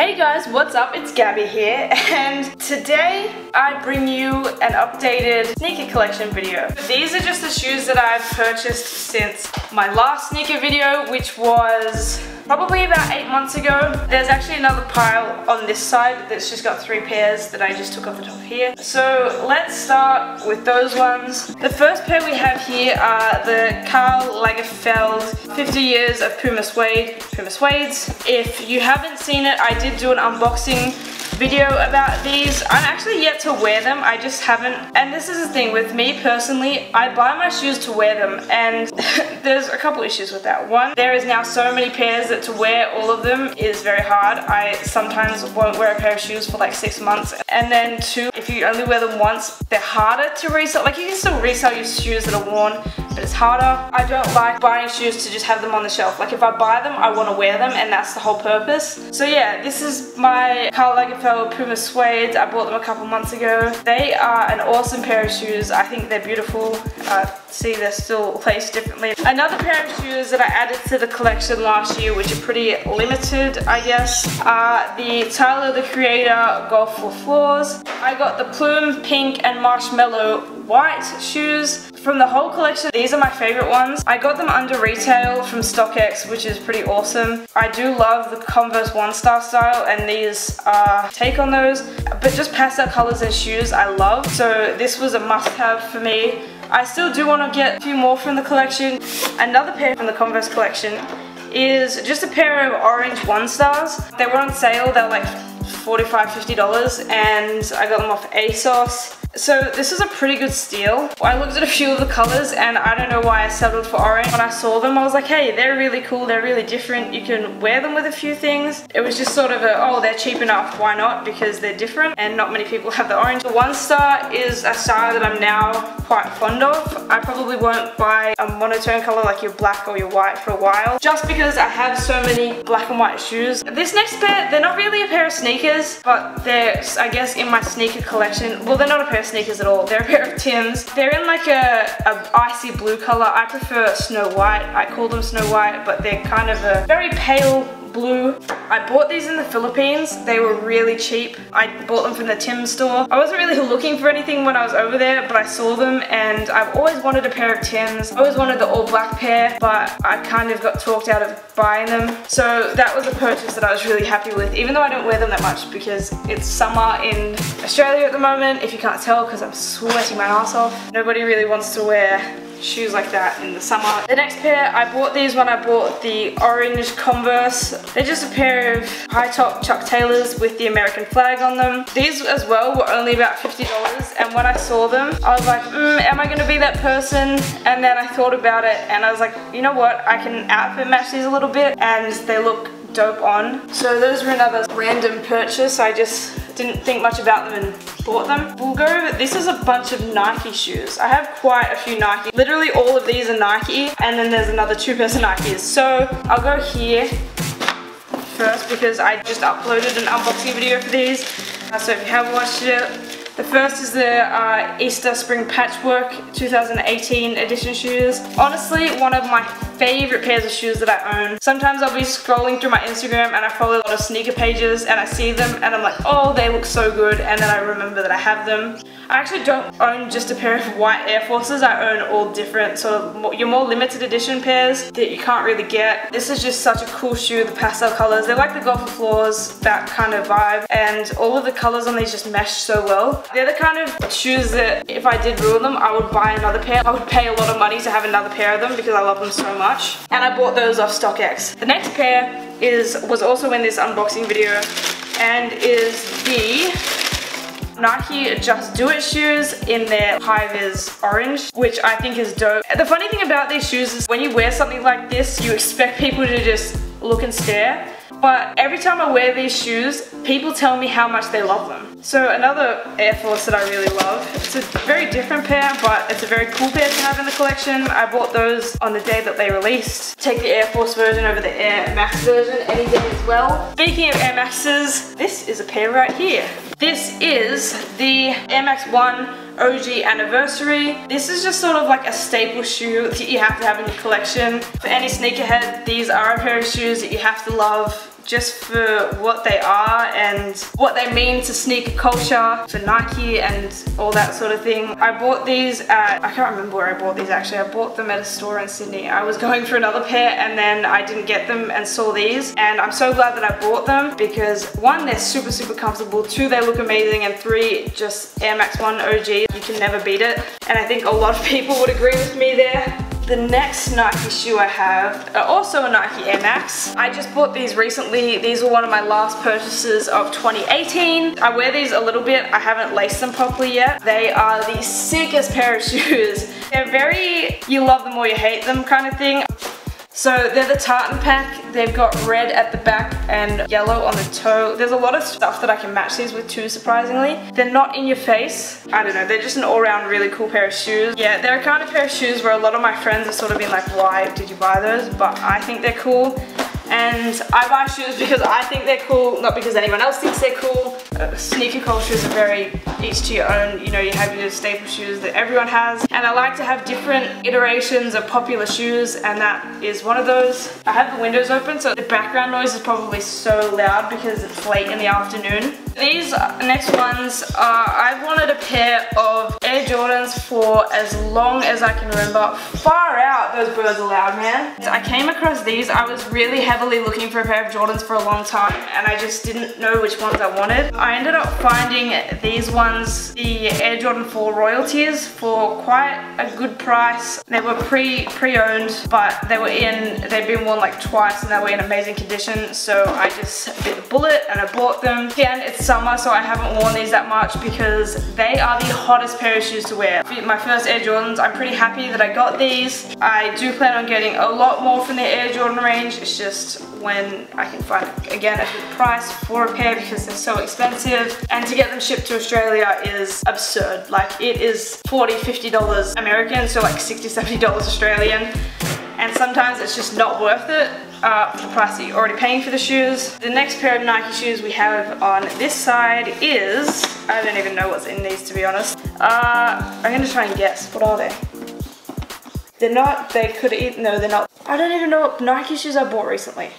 Hey guys, what's up? It's Gabby here, and today I bring you an updated sneaker collection video. These are just the shoes that I've purchased since my last sneaker video, which was probably about 8 months ago. There's actually another pile on this side that's just got 3 pairs that I just took off the top here. So let's start with those ones. The first pair we have here are the Karl Lagerfeld 50 Years of Puma Suedes. If you haven't seen it, I did do an unboxing video about these. I'm actually yet to wear them, I just haven't. And this is the thing with me personally, I buy my shoes to wear them, and there's a couple issues with that. One, there is now so many pairs that to wear all of them is very hard. I sometimes won't wear a pair of shoes for like 6 months. And then 2, if you only wear them once, they're harder to resell. Like, you can still resell your shoes that are worn, but it's harder. I don't like buying shoes to just have them on the shelf. Like, if I buy them, I want to wear them, and that's the whole purpose. So yeah, this is my Karl Lagerfeld Puma Suedes. I bought them a couple months ago. They are an awesome pair of shoes. I think they're beautiful. See, they're still placed differently. Another pair of shoes that I added to the collection last year, which are pretty limited, I guess, are the Tyler the Creator Golf for Floors. I got the Plume Pink and Marshmallow White shoes. From the whole collection, these are my favorite ones. I got them under retail from StockX, which is pretty awesome. I do love the Converse One Star style, and these are take on those, but just pastel colors and shoes I love. So this was a must-have for me. I still do want to get a few more from the collection. Another pair from the Converse collection is just a pair of orange One Stars. They were on sale, they were like $45–50, and I got them off ASOS. So this is a pretty good steal. I looked at a few of the colors, and I don't know why I settled for orange. When I saw them, I was like, hey, they're really cool, they're really different. You can wear them with a few things. It was just sort of a, oh, they're cheap enough, why not? Because they're different, and not many people have the orange. The One Star is a style that I'm now quite fond of. I probably won't buy a monotone color like your black or your white for a while, just because I have so many black and white shoes. This next pair, they're not really a pair of sneakers, but they're, I guess, in my sneaker collection. Well, they're not a pair of sneakers at all. They're a pair of Tims. They're in like a icy blue color. I prefer Snow White. I call them Snow White, but they're kind of a very pale blue. I bought these in the Philippines. They were really cheap. I bought them from the Tims store. I wasn't really looking for anything when I was over there, but I saw them, and I've always wanted a pair of Tims. I always wanted the all black pair, but I kind of got talked out of buying them. So that was a purchase that I was really happy with, even though I don't wear them that much because it's summer in Australia at the moment, if you can't tell, because I'm sweating my ass off. Nobody really wants to wear shoes like that in the summer. The next pair, I bought these when I bought the orange Converse. They're just a pair of high top Chuck Taylors with the American flag on them. These as well were only about $50, and when I saw them, I was like, am I gonna be that person? And then I thought about it, and I was like, you know what, I can outfit match these a little bit, and they look dope on. So those were another random purchase. I just didn't think much about them and bought them. We'll go over, this is a bunch of Nike shoes. I have quite a few Nike. Literally all of these are Nike, and then there's another 2 pairs of Nikes. So I'll go here first because I just uploaded an unboxing video for these. So if you haven't watched it, the first is the Easter Spring Patchwork 2018 edition shoes. Honestly, one of my favorite pairs of shoes that I own. Sometimes I'll be scrolling through my Instagram and I follow a lot of sneaker pages and I see them and I'm like, oh, they look so good, and then I remember that I have them. I actually don't own just a pair of white Air Forces. I own all different sort of your more limited edition pairs that you can't really get. This is just such a cool shoe, the pastel colors. They're like the Golf for Floors, that kind of vibe, and all of the colors on these just mesh so well. They're the kind of shoes that if I did ruin them, I would buy another pair. I would pay a lot of money to have another pair of them because I love them so much. And I bought those off StockX. The next pair was also in this unboxing video, and is the Nike Just Do It shoes in their high-vis orange, which I think is dope. The funny thing about these shoes is when you wear something like this, you expect people to just look and stare. But every time I wear these shoes, people tell me how much they love them. So another Air Force that I really love. It's a very different pair, but it's a very cool pair to have in the collection. I bought those on the day that they released. Take the Air Force version over the Air Max version any day as well. Speaking of Air Maxes, this is a pair right here. This is the Air Max 1 OG Anniversary. This is just sort of like a staple shoe that you have to have in your collection. For any sneakerhead, these are a pair of shoes that you have to love. just for what they are and what they mean to sneaker culture, for Nike and all that sort of thing. I bought these at, I can't remember where I bought these actually. I bought them at a store in Sydney. I was going for another pair and then I didn't get them and saw these, and I'm so glad that I bought them because one, they're super comfortable, two, they look amazing, and three, just Air Max 1 OG, you can never beat it. And I think a lot of people would agree with me there. The next Nike shoe I have are also a Nike Air Max. I just bought these recently. These were one of my last purchases of 2018. I wear these a little bit. I haven't laced them properly yet. They are the sickest pair of shoes. They're very, you love them or you hate them kind of thing. So they're the tartan pack. They've got red at the back and yellow on the toe. There's a lot of stuff that I can match these with too, surprisingly. They're not in your face. I don't know, they're just an all-round really cool pair of shoes. Yeah, they're a kind of pair of shoes where a lot of my friends have sort of been like, why did you buy those? But I think they're cool. And I buy shoes because I think they're cool, not because anyone else thinks they're cool. Sneaker culture is a very each to your own. You know, you have your staple shoes that everyone has. And I like to have different iterations of popular shoes, and that is one of those. I have the windows open, so the background noise is probably so loud because it's late in the afternoon. These next ones are, I've wanted a pair of Air Jordans for as long as I can remember. Far out, those birds are loud, man. I came across these. I was really heavily looking for a pair of Jordans for a long time, and I just didn't know which ones I wanted. I ended up finding these ones, the Air Jordan 4 royalties, for quite a good price. They were pre-owned, but they'd been worn like twice and they were in amazing condition, so I just bit the bullet and I bought them. Again, it's summer, so I haven't worn these that much because they are the hottest pair of shoes to wear. My first Air Jordans, I'm pretty happy that I got these. I do plan on getting a lot more from the Air Jordan range. It's just when I can find, again, a good price for a pair because they're so expensive. And to get them shipped to Australia is absurd. Like, it is $40, $50 American, so like $60, $70 Australian. And sometimes it's just not worth it for the price that you're already paying for the shoes. The next pair of Nike shoes we have on this side is, I don't even know what's in these, to be honest. I'm gonna try and guess. What are they? They're not, they could eat, no, they're not. I don't even know what Nike shoes I bought recently.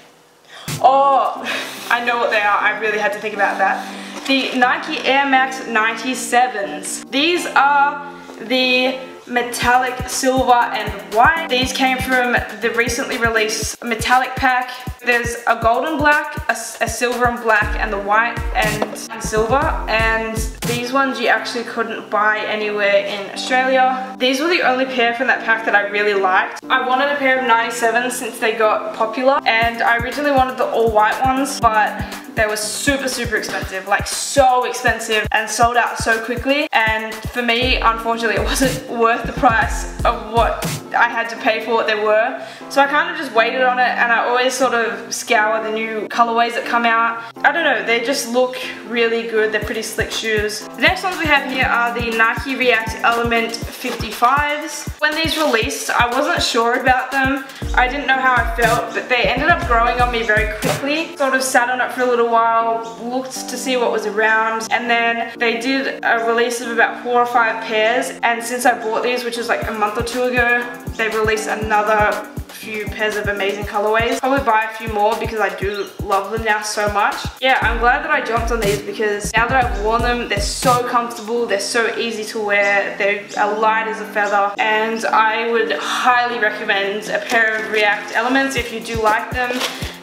Oh, I know what they are. I really had to think about that. The Nike Air Max 97s. These are the metallic silver and white. These came from the recently released metallic pack. There's a gold and black, a silver and black, and the white and silver. And these ones you actually couldn't buy anywhere in Australia. These were the only pair from that pack that I really liked. I wanted a pair of 97s since they got popular, and I originally wanted the all white ones, but they were super expensive, like so expensive, and sold out so quickly. And for me, unfortunately, it wasn't worth the price of what I had to pay for what they were. So I kind of just waited on it, and I always sort of scour the new colorways that come out. I don't know, they just look really good. They're pretty slick shoes. The next ones we have here are the Nike React Element 55s. When these released, I wasn't sure about them. I didn't know how I felt, but they ended up growing on me very quickly. Sort of sat on it for a little while, looked to see what was around, and then they did a release of about 4 or 5 pairs, and since I bought these, which was like a month or two ago, they released another few pairs of amazing colorways. Probably buy a few more because I do love them now so much. Yeah, I'm glad that I jumped on these because now that I've worn them, they're so comfortable, they're so easy to wear, they're light as a feather, and I would highly recommend a pair of React Elements if you do like them.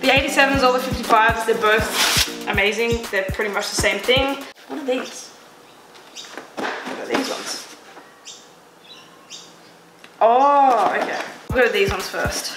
The 87s or the 55s, they're both amazing. They're pretty much the same thing. What are these? What are these ones? Oh, okay. We'll go to these ones first.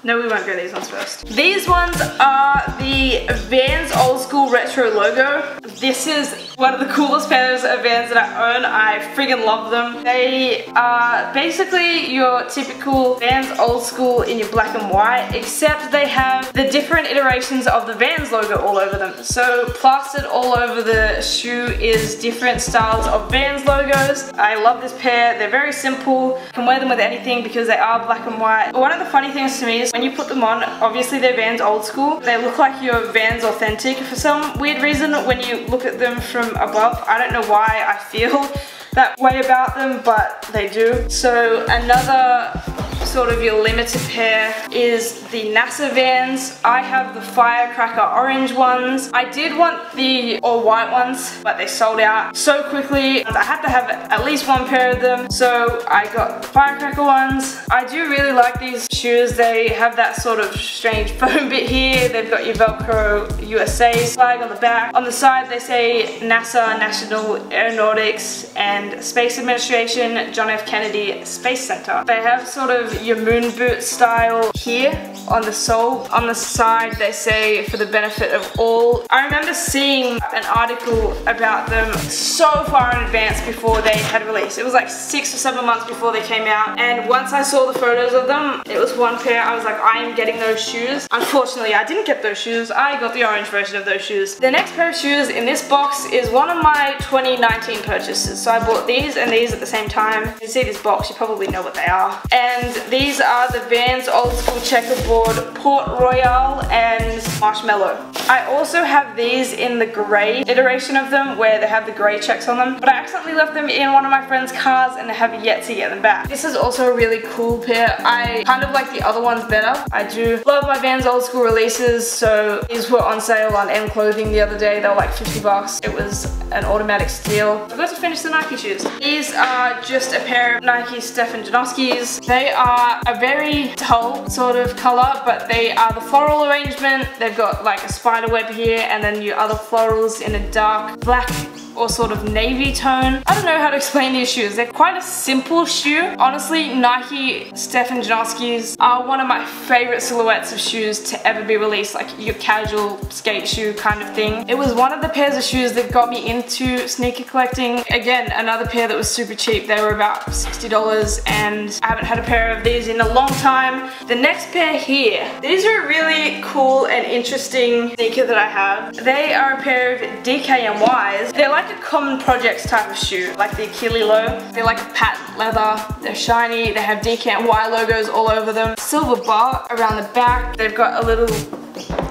No, we won't go these ones first. These ones are the Vans Old School Retro logo. This is one of the coolest pairs of Vans that I own. I friggin' love them. They are basically your typical Vans Old School in your black and white, except they have the different iterations of the Vans logo all over them. So plastered all over the shoe is different styles of Vans logos. I love this pair. They're very simple. You can wear them with anything because they are black and white. One of the funny things to me is when you put them on, obviously they're Vans Old School. They look like your Vans Authentic for some weird reason when you look at them from above. I don't know why I feel that way about them, but they do. So another sort of your limited pair is the NASA Vans. I have the Firecracker orange ones. I did want the all white ones, but they sold out so quickly. I had to have at least one pair of them, so I got Firecracker ones. I do really like these shoes. They have that sort of strange foam bit here. They've got your Velcro USA flag on the back. On the side they say NASA, National Aeronautics and Space Administration, John F. Kennedy Space Center. They have sort of your moon boot style here on the sole. On the side they say for the benefit of all. I remember seeing an article about them so far in advance before they had released. It was like 6 or 7 months before they came out, and once I saw the photos of them, it was one pair. I was like, I am getting those shoes. Unfortunately, I didn't get those shoes. I got the orange version of those shoes. The next pair of shoes in this box is one of my 2019 purchases. So I bought these and these at the same time. You see this box, you probably know what they are. And these are the Vans Old School Checkerboard Port Royale and Marshmallow. I also have these in the grey iteration of them where they have the grey checks on them, but I accidentally left them in one of my friend's cars and I have yet to get them back. This is also a really cool pair. I kind of like the other ones better. I do love my Vans Old School releases, so these were on sale on M Clothing the other day. They were like 50 bucks. It was an automatic steal. I got to finish the Nike shoes. These are just a pair of Nike Stefan Janoskis. They are a very dull sort of color, but they are the floral arrangement. They've got like a spider web here and then your other florals in a dark black or sort of navy tone. I don't know how to explain these shoes. They're quite a simple shoe. Honestly, Nike Stefan Janoskis are one of my favorite silhouettes of shoes to ever be released, like your casual skate shoe kind of thing. It was one of the pairs of shoes that got me into sneaker collecting. Again, another pair that was super cheap. They were about $60 and I haven't had a pair of these in a long time. The next pair here, these are a really cool and interesting sneaker that I have. They are a pair of DKNYs. They're like a common projects type of shoe, like the Achilles low. They're like a patent leather, they're shiny, they have DKNY logos all over them. Silver bar around the back. They've got a little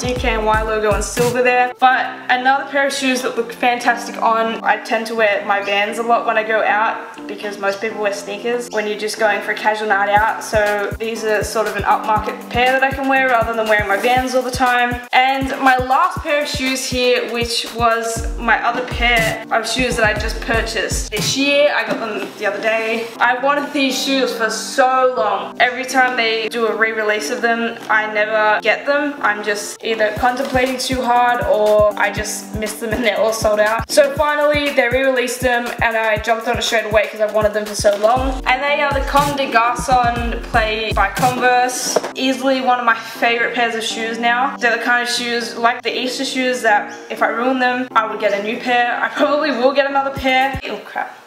DKNY logo in silver there. But another pair of shoes that look fantastic on. I tend to wear my Vans a lot when I go out because most people wear sneakers when you're just going for a casual night out. So these are sort of an upmarket pair that I can wear rather than wearing my Vans all the time. And my last pair of shoes here, which was my other pair of shoes that I just purchased this year. I got them the other day. I wanted these shoes for so long. Every time they do a re-release of them, I never get them. I'm just either contemplating too hard or I just missed them and they're all sold out. So finally they re-released them and I jumped on it straight away because I've wanted them for so long. And they are the Comme des Garçons Play by Converse. Easily one of my favorite pairs of shoes now. They're the kind of shoes like the Easter shoes that if I ruin them, I would get a new pair. I probably will get another pair. Oh crap.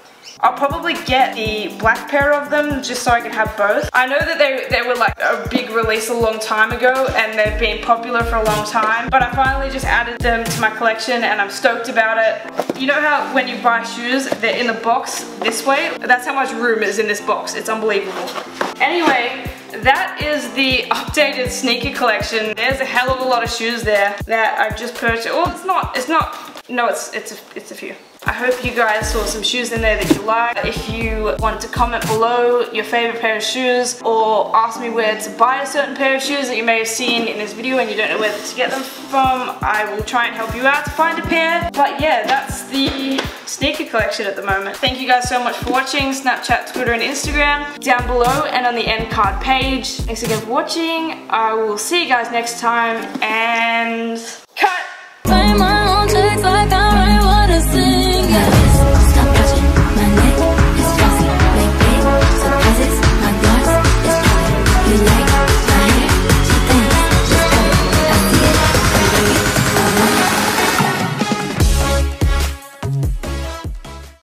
I'll probably get the black pair of them just so I can have both. I know that they were like a big release a long time ago and they've been popular for a long time, but I finally just added them to my collection and I'm stoked about it. You know how when you buy shoes, they're in the box this way? That's how much room is in this box. It's unbelievable. Anyway, that is the updated sneaker collection. There's a hell of a lot of shoes there that I've just purchased. Oh, it's a few. I hope you guys saw some shoes in there that you like. If you want to comment below your favorite pair of shoes or ask me where to buy a certain pair of shoes that you may have seen in this video and you don't know where to get them from, I will try and help you out to find a pair. But yeah, that's the sneaker collection at the moment. Thank you guys so much for watching. Snapchat, Twitter and Instagram down below and on the end card page. Thanks again for watching. I will see you guys next time and